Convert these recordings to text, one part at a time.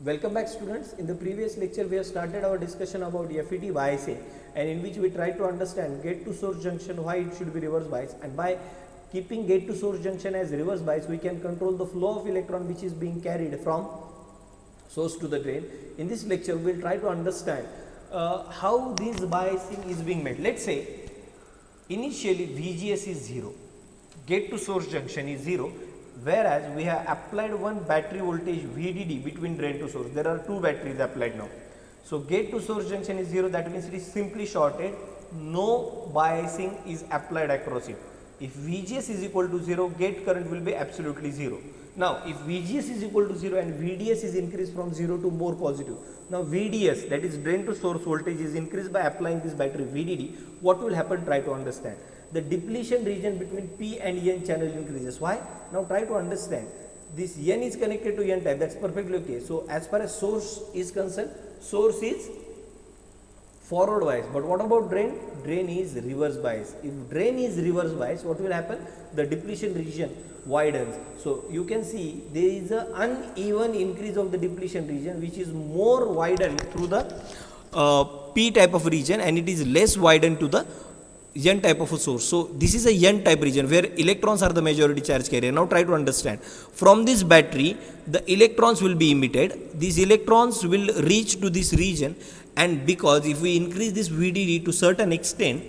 Welcome back students. In the previous lecture we have started our discussion about FET biasing, and in which we try to understand gate to source junction, why it should be reverse bias, and by keeping gate to source junction as reverse bias we can control the flow of electron which is being carried from source to the drain. In this lecture we will try to understand how this biasing is being made. Let's say initially VGS is 0, gate to source junction is 0, whereas we have applied one battery voltage VDD between drain to source. There are two batteries applied now. So gate to source junction is 0, that means it is simply shorted, no biasing is applied across it. If VGS is equal to 0, gate current will be absolutely 0. Now if VGS is equal to 0 and VDS is increased from 0 to more positive, now VDS, that is drain to source voltage, is increased by applying this battery VDD. What will happen? Try to understand. The depletion region between P and N channel increases. Why? Now try to understand. This N is connected to N type, that's perfectly okay. So as far as source is concerned, source is forward bias, but what about drain? Drain is reverse bias. If drain is reverse bias, what will happen? The depletion region widens. So you can see there is an uneven increase of the depletion region, which is more widened through the P type of region, and it is less widened to the N type of a source. So this is a N type region where electrons are the majority charge carrier. Now try to understand. From this battery, the electrons will be emitted. These electrons will reach to this region, and because if we increase this VDD to certain extent,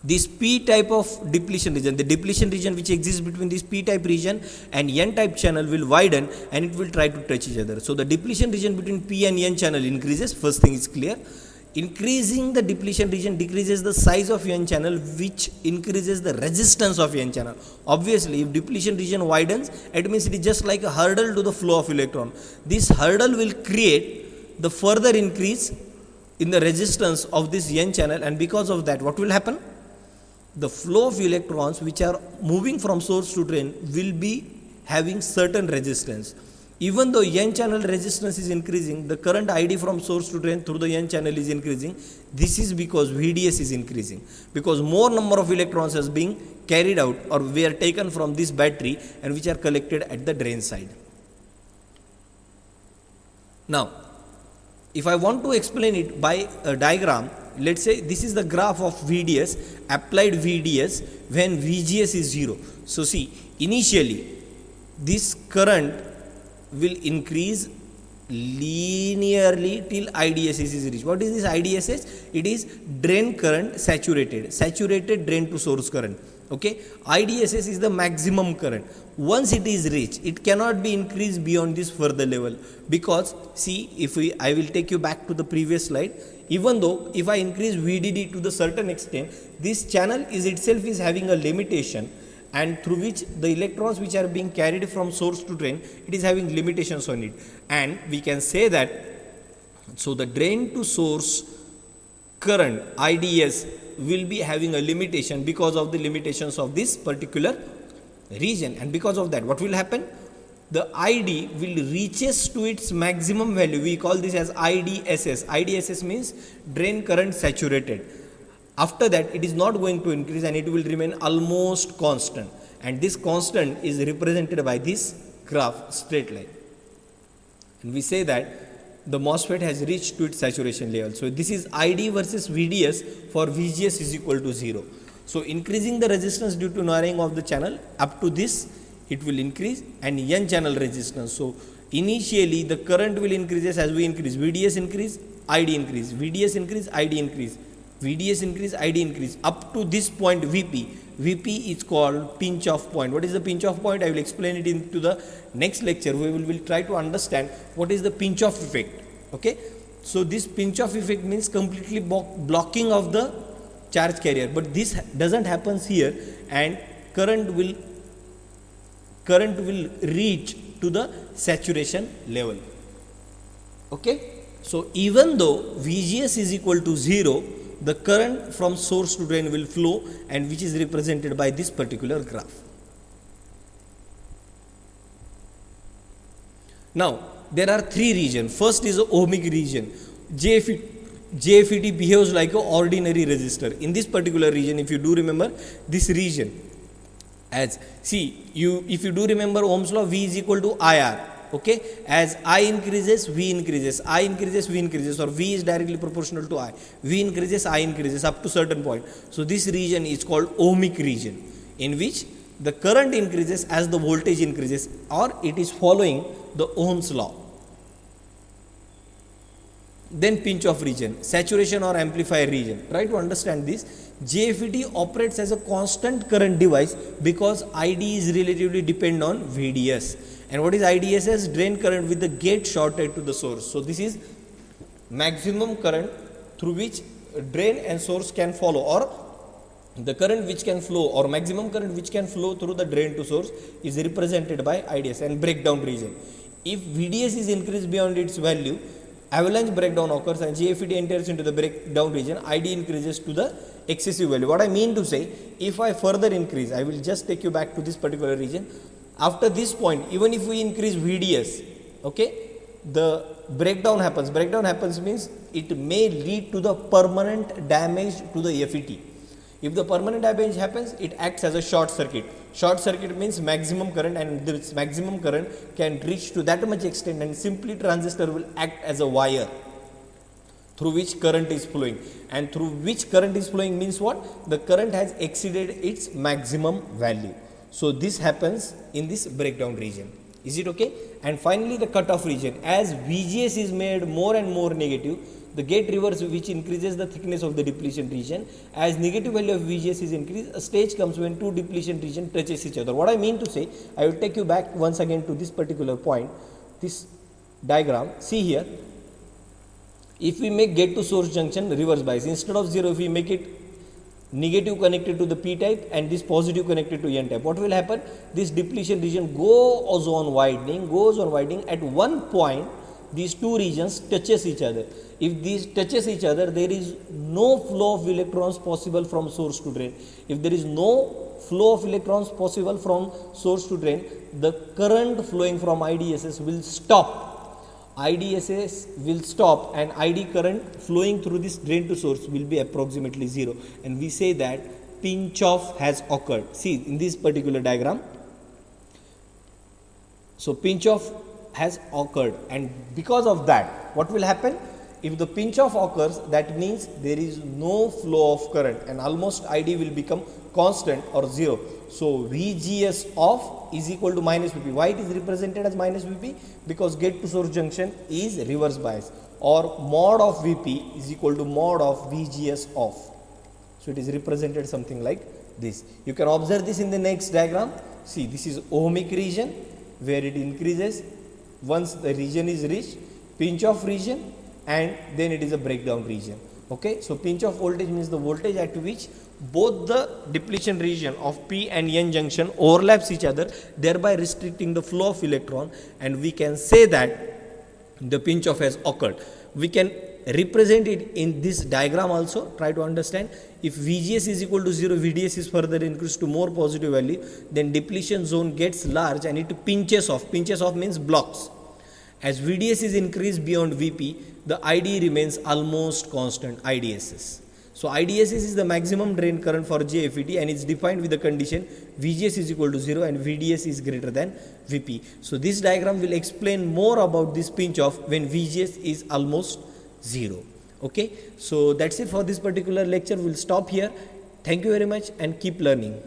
this P type of depletion region, the depletion region which exists between this P type region and N type channel, will widen and it will try to touch each other. So the depletion region between P and N channel increases. First thing is clear. Increasing the depletion region decreases the size of N channel, which increases the resistance of N channel. Obviously, if depletion region widens, it means it is just like a hurdle to the flow of electron. This hurdle will create the further increase in the resistance of this N channel, and because of that, what will happen? The flow of electrons which are moving from source to drain will be having certain resistance. Even though N channel resistance is increasing, the current ID from source to drain through the N channel is increasing. This is because VDS is increasing, because more number of electrons is being carried out or were taken from this battery and which are collected at the drain side. Now, if I want to explain it by a diagram, let's say this is the graph of VDS, applied VDS when VGS is 0. So see, initially this current will increase linearly till IDSS is reached. What is this IDSS? It is drain current saturated drain to source current. Okay, IDSS is the maximum current. Once it is reached, it cannot be increased beyond this further level, because see, if I will take you back to the previous slide. Even though if I increase VDD to the certain extent, this channel is itself is having a limitation, and through which the electrons which are being carried from source to drain, it is having limitations on it. And we can say that, so the drain to source current IDS will be having a limitation because of the limitations of this particular region, and because of that, what will happen? The ID will reaches to its maximum value. We call this as IDSS. IDSS means drain current saturated. After that, it is not going to increase and it will remain almost constant, and this constant is represented by this graph, straight line, and we say that the MOSFET has reached to its saturation level. So this is ID versus VDS for VGS is equal to 0. So increasing the resistance due to narrowing of the channel up to this, it will increase, and N channel resistance. So initially the current will increase as we increase. VDS increase, ID increase, VDS increase, ID increase, VDS increase, ID increase, up to this point VP. VP is called pinch off point. What is the pinch off point? I will explain it into the next lecture. We will try to understand what is the pinch off effect. Okay, so this pinch off effect means completely blocking of the charge carrier, but this doesn't happen here, and current will reach to the saturation level. Okay, so even though VGS is equal to 0, the current from source to drain will flow, and which is represented by this particular graph. Now there are three regions. First is the ohmic region. JFET behaves like an ordinary resistor. In this particular region, if you do remember this region, as see, if you do remember Ohm's law, V is equal to IR. Okay, as I increases, V increases, I increases, V increases, or V is directly proportional to I. V increases, I increases up to certain point. So this region is called ohmic region, in which the current increases as the voltage increases, or it is following the Ohm's law. Then pinch off region, saturation or amplifier region. Try to understand this. JFET operates as a constant current device because ID is relatively dependent on VDS. And what is IDSS? Drain current with the gate shorted to the source. So this is maximum current through which drain and source can follow, or the current which can flow, or maximum current which can flow through the drain to source is represented by IDS. And breakdown region. If VDS is increased beyond its value, avalanche breakdown occurs and JFET enters into the breakdown region. ID increases to the excessive value. What I mean to say, if I further increase, I will just take you back to this particular region. After this point, even if we increase VDS, okay, the breakdown happens. Breakdown happens means it may lead to the permanent damage to the FET. If the permanent damage happens, it acts as a short circuit. Short circuit means maximum current, and this maximum current can reach to that much extent, and simply transistor will act as a wire through which current is flowing. And through which current is flowing means what? The current has exceeded its maximum value. So this happens in this breakdown region. Is it okay? And finally the cutoff region. As VGS is made more and more negative, the gate reverse, which increases the thickness of the depletion region. As negative value of VGS is increased, a stage comes when two depletion region touches each other. What I mean to say, I will take you back once again to this particular point, this diagram. See here, if we make gate to source junction reverse bias, instead of 0, if we make it negative connected to the P type and this positive connected to N type, what will happen? This depletion region goes on widening. At one point, these two regions touches each other. If these touches each other, there is no flow of electrons possible from source to drain. If there is no flow of electrons possible from source to drain, the current flowing from IDSS will stop. IDSS will stop, and ID current flowing through this drain to source will be approximately 0. And we say that pinch off has occurred. See in this particular diagram. So pinch off has occurred, and because of that, what will happen? If the pinch off occurs, that means there is no flow of current, and almost ID will become constant or 0. So VGS off is equal to minus Vp. Why it is represented as minus Vp? Because gate to source junction is reverse bias, or mod of Vp is equal to mod of VGS off. So it is represented something like this. You can observe this in the next diagram. See, this is ohmic region where it increases once the region is reached, pinch off region, and then it is a breakdown region. Okay, so pinch off voltage means the voltage at which both the depletion region of P and N junction overlaps each other, thereby restricting the flow of electron, and we can say that the pinch off has occurred. We can represent it in this diagram also. Try to understand. If VGS is equal to 0, VDS is further increased to more positive value, then depletion zone gets large and it pinches off. Pinches off means blocks. As VDS is increased beyond VP, the ID remains almost constant, IDSS. So IDSS is the maximum drain current for JFET, and it's defined with the condition VGS is equal to 0 and VDS is greater than VP. So this diagram will explain more about this pinch off when VGS is almost 0. Okay, so that's it for this particular lecture. We'll stop here. Thank you very much and keep learning.